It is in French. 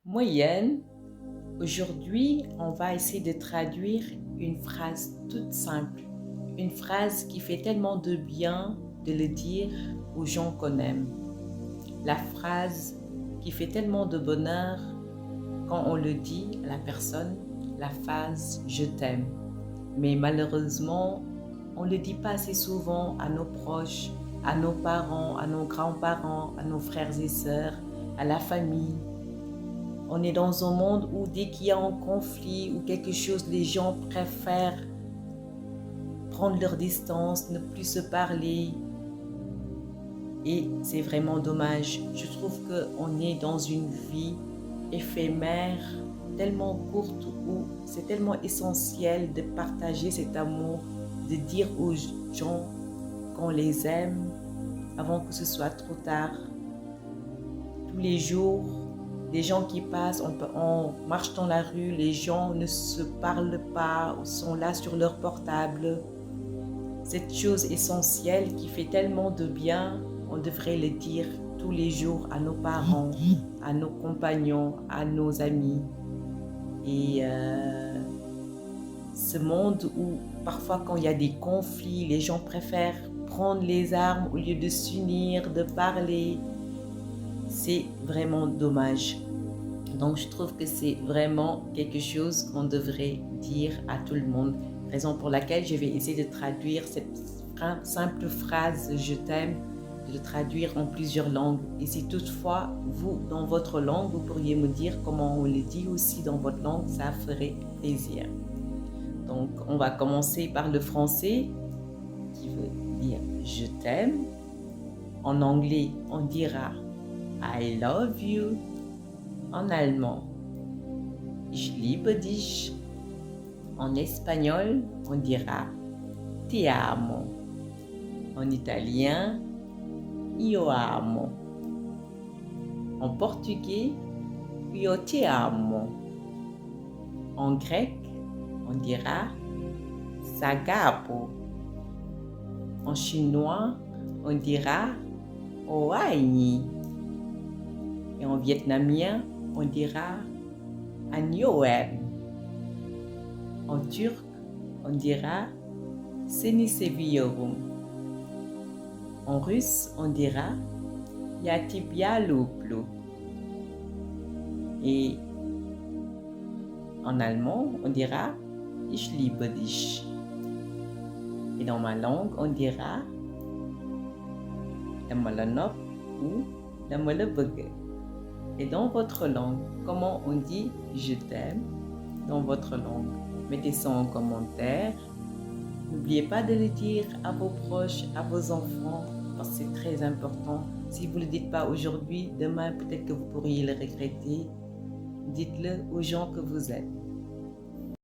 Moyenne. Aujourd'hui, on va essayer de traduire une phrase toute simple. Une phrase qui fait tellement de bien de le dire aux gens qu'on aime. La phrase qui fait tellement de bonheur quand on le dit à la personne, la phrase « je t'aime ». Mais malheureusement, on ne le dit pas assez souvent à nos proches, à nos parents, à nos grands-parents, à nos frères et sœurs, à la famille. On est dans un monde où dès qu'il y a un conflit ou quelque chose, les gens préfèrent prendre leur distance, ne plus se parler. Et c'est vraiment dommage. Je trouve qu'on est dans une vie éphémère, tellement courte, où c'est tellement essentiel de partager cet amour, de dire aux gens qu'on les aime avant que ce soit trop tard. Tous les jours, les gens qui passent, on marche dans la rue, les gens ne se parlent pas, sont là sur leur portable. Cette chose essentielle qui fait tellement de bien, on devrait le dire tous les jours à nos parents, à nos compagnons, à nos amis. Et ce monde où parfois quand il y a des conflits, les gens préfèrent prendre les armes au lieu de s'unir, de parler, c'est vraiment dommage. Donc je trouve que c'est vraiment quelque chose qu'on devrait dire à tout le monde. Raison pour laquelle je vais essayer de traduire cette simple phrase « je t'aime », de le traduire en plusieurs langues. Et si toutefois, vous, dans votre langue, vous pourriez me dire comment on le dit aussi dans votre langue, ça ferait plaisir. Donc, on va commencer par le français, qui veut dire « je t'aime ». En anglais, on dira « I love you ». En allemand, ich liebe dich. En espagnol, on dira ti amo. En italien, io amo. En portugais, io ti amo. En grec, on dira sagapo. En chinois, on dira oai. Et en vietnamien, on dira Anyoem. En turc, on dira Seni seviyorum. En russe, on dira Ya тебя люблю. Et en allemand, on dira Ich liebe dich. Et dans ma langue, on dira Dama la nopp ou Dama la bëgg. Et dans votre langue, comment on dit « je t'aime » dans votre langue? Mettez ça en commentaire. N'oubliez pas de le dire à vos proches, à vos enfants, parce que c'est très important. Si vous ne le dites pas aujourd'hui, demain, peut-être que vous pourriez le regretter. Dites-le aux gens que vous êtes.